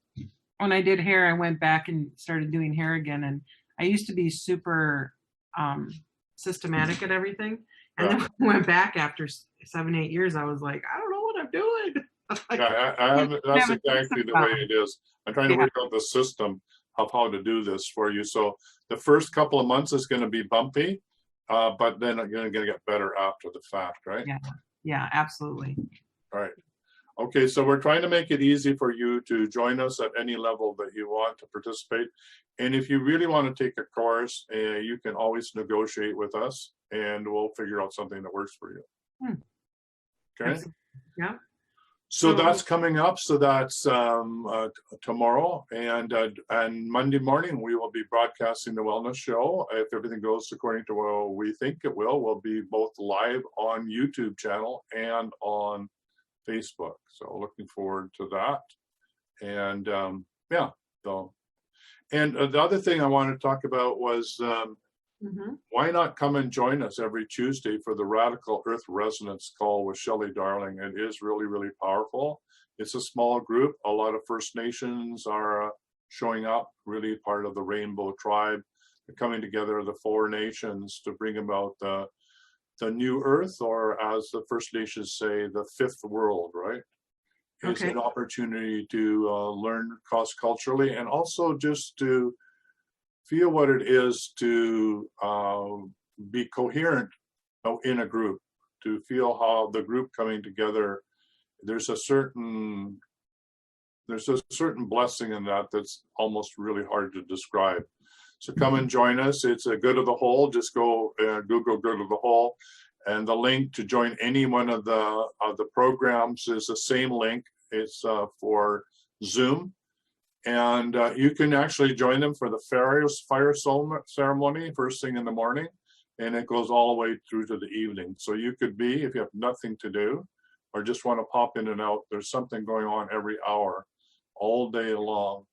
When I did hair, I went back and started doing hair again, and I used to be super systematic at everything, and then when I went back after 7-8 years, I was like, I don't know what I'm doing. Like, I haven't. That's exactly the way it is. I'm trying to work out the system of how to do this for you. So the first couple of months is going to be bumpy, but then you're going to get better after the fact, right? Yeah, absolutely. All right. Okay, so we're trying to make it easy for you to join us at any level that you want to participate. And if you really want to take a course, you can always negotiate with us, and we'll figure out something that works for you. Okay? Yeah. So that's coming up. So that's tomorrow, and Monday morning we will be broadcasting the wellness show. If everything goes according to what we think it will, we'll be both live on YouTube channel and on Facebook. So looking forward to that. And and the other thing I wanted to talk about was why not come and join us every Tuesday for the Radical Earth Resonance call with Shelley Darling? It is really, really powerful. It's a small group. A lot of First Nations are showing up, really part of the Rainbow Tribe. They're coming together, the 4 nations, to bring about the new Earth, or as the First Nations say, the 5th world, right? It's an opportunity to learn cross-culturally, and also just to feel what it is to be coherent in a group, to feel how the group coming together, there's a certain blessing in that that's almost really hard to describe. So come and join us. It's a Good of the Whole. Just go Google Good of the Whole, and the link to join any one of the programs is the same link. It's for Zoom, and you can actually join them for the fire ceremony first thing in the morning, and it goes all the way through to the evening. So you could be, if you have nothing to do or just want to pop in and out, there's something going on every hour, all day long.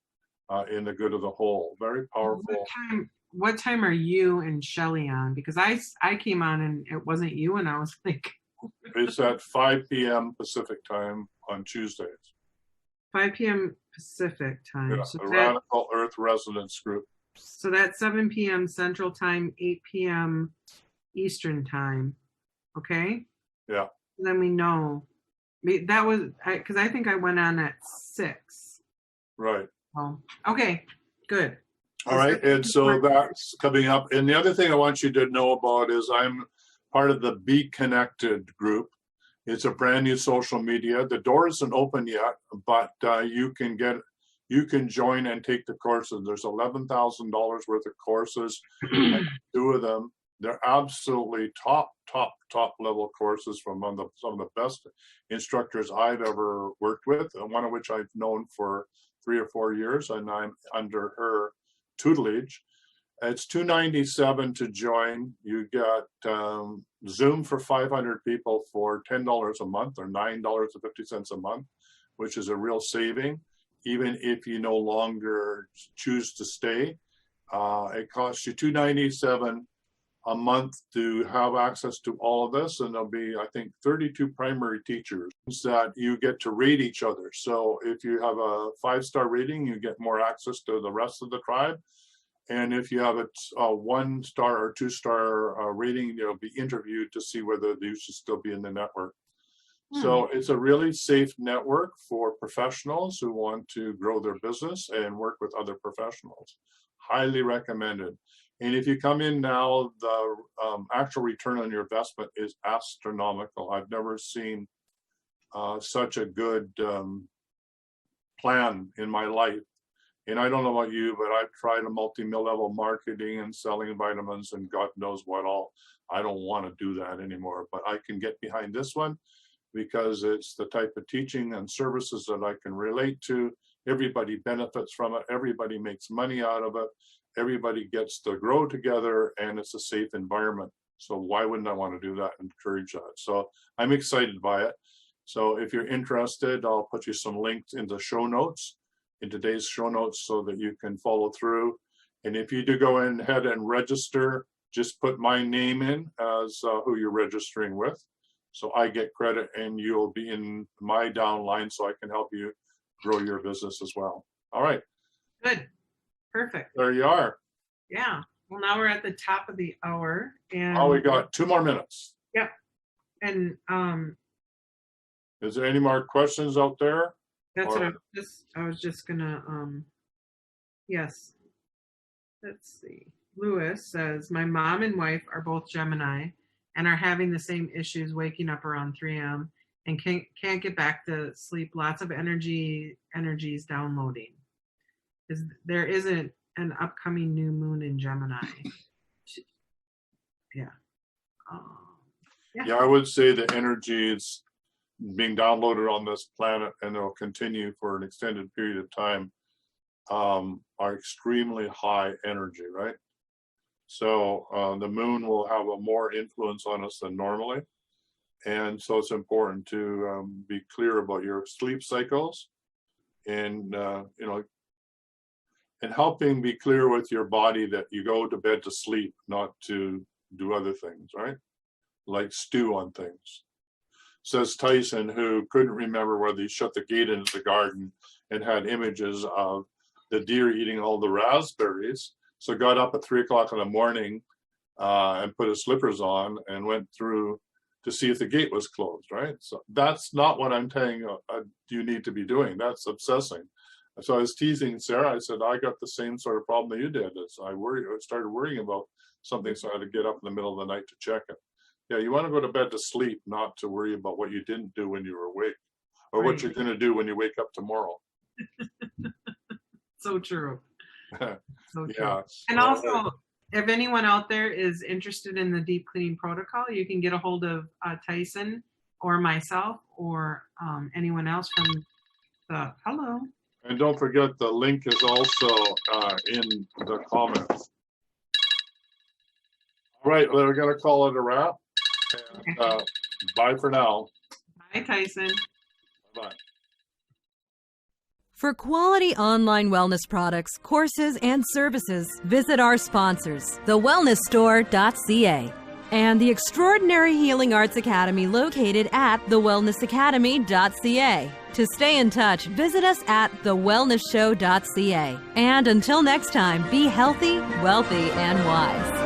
In the Good of the Whole. Very powerful. What time are you and Shelley on? Because I came on and it wasn't you, and I was like... It's at 5 p.m. Pacific time on Tuesdays. 5 p.m. Pacific time. Yeah, so the Radical Earth Resonance Group. So that's 7 p.m. Central Time, 8 p.m. Eastern Time. Okay? Yeah. Then we know. That was... Because I think I went on at 6. Right. Oh, okay, good. All right, and so that's coming up. And the other thing I want you to know about is I'm part of the Be Connected group. It's a brand new social media. The door isn't open yet, but you you can join and take the courses. There's $11,000 worth of courses, and 2 of them, they're absolutely top level courses from some of the best instructors I've ever worked with, and one of which I've known for 3 or 4 years, and I'm under her tutelage. It's $297 to join. You get Zoom for 500 people for $10 a month, or $9.50 a month, which is a real saving, even if you no longer choose to stay. It costs you $297 a month to have access to all of this, and there'll be, I think, 32 primary teachers that you get to rate each other. So if you have a 5-star rating, you get more access to the rest of the tribe. And if you have a 1-star or 2-star rating, you'll be interviewed to see whether you should still be in the network. So it's a really safe network for professionals who want to grow their business and work with other professionals. Highly recommended. And if you come in now, the actual return on your investment is astronomical. I've never seen such a good plan in my life. And I don't know about you, but I've tried a multi-level marketing and selling vitamins and God knows what all. I don't want to do that anymore, but I can get behind this one because it's the type of teaching and services that I can relate to. Everybody benefits from it. Everybody makes money out of it. Everybody gets to grow together, and it's a safe environment. So why wouldn't I want to do that and encourage that? So I'm excited by it. So if you're interested, I'll put you some links in the show notes, in today's show notes, so that you can follow through. And if you do go ahead and register, just put my name in as who you're registering with. So I get credit and you'll be in my downline so I can help you grow your business as well. All right. Good. Perfect. There you are. Yeah. Well, now we're at the top of the hour, and we got 2 more minutes. Yep. And is there any more questions out there? That's what I was just gonna yes. Let's see. Lewis says, my mom and wife are both Gemini and are having the same issues, waking up around 3 a.m. and can't get back to sleep. Lots of energies downloading. There isn't an upcoming new moon in Gemini. Yeah. Yeah, I would say the energy is being downloaded on this planet, and it'll continue for an extended period of time, are extremely high energy, right? So the moon will have a more influence on us than normally. And so it's important to be clear about your sleep cycles and, and helping be clear with your body that you go to bed to sleep, not to do other things, right? Like stew on things. Says Tyhson, who couldn't remember whether he shut the gate into the garden and had images of the deer eating all the raspberries. So got up at 3 o'clock in the morning and put his slippers on and went through to see if the gate was closed, right? So that's not what I'm telling you you need to be doing. That's obsessing. So I was teasing Sarah. I said, I got the same sort of problem that you did. As I started worrying about something, so I had to get up in the middle of the night to check it. Yeah, you want to go to bed to sleep, not to worry about what you didn't do when you were awake, or what you're going to do when you wake up tomorrow. So true. So true. Yeah. And also, if anyone out there is interested in the deep cleaning protocol, you can get a hold of Tyhson or myself or anyone else from the hello. And don't forget, the link is also in the comments. All right, we're going to call it a wrap. And, bye for now. Bye, Tyhson. Bye. For quality online wellness products, courses, and services, visit our sponsors, thewellnessstore.ca and the Extraordinary Healing Arts Academy located at thewellnessacademy.ca. To stay in touch, visit us at thewellnessshow.ca. And until next time, be healthy, wealthy, and wise.